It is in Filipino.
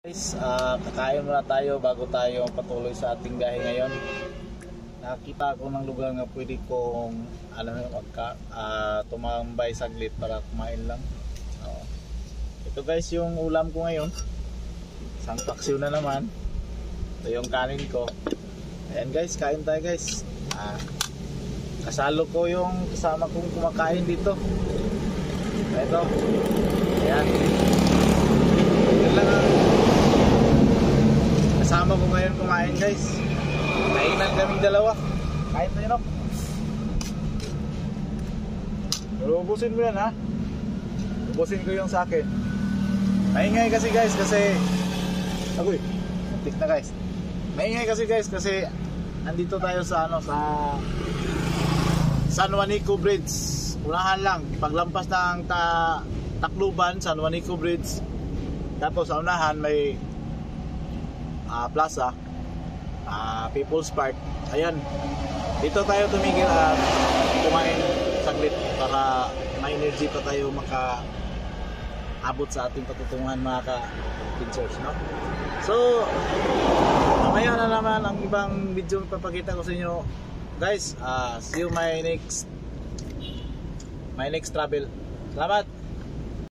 Guys, kakain muna tayo bago tayo patuloy sa ating biyahe ngayon. Nakita ko ng lugar nga pwede kong tumambay saglit para kumain lang. Ito guys yung ulam ko ngayon. Isang paksiw na naman. Ito yung kanin ko. Ayan guys, kain tayo guys. Kasalo ko yung kasama kong kumakain dito. Ito. Ayan. Yan lang ang kasama ko ngayon kumain guys. Kainan kaming dalawa. Kain tayo no. Pero ubusin mo yan ha. Ubusin ko yung sa akin. Maingay kasi guys kasi agoy, muntik na guys. Maingay kasi guys kasi andito tayo sa sa San Juanico Bridge. Unahan lang, paglampas ng Tacloban, San Juanico Bridge. Tapos sa unahan may plaza, People's Park. Ayan, dito tayo tumigil at kumain saglit para may energy pa tayo makaabot sa ating patutunguhan mga ka-pinsers, no? So mamaya na naman ang ibang video papakita ko sa inyo guys. See you my next travel. Salamat.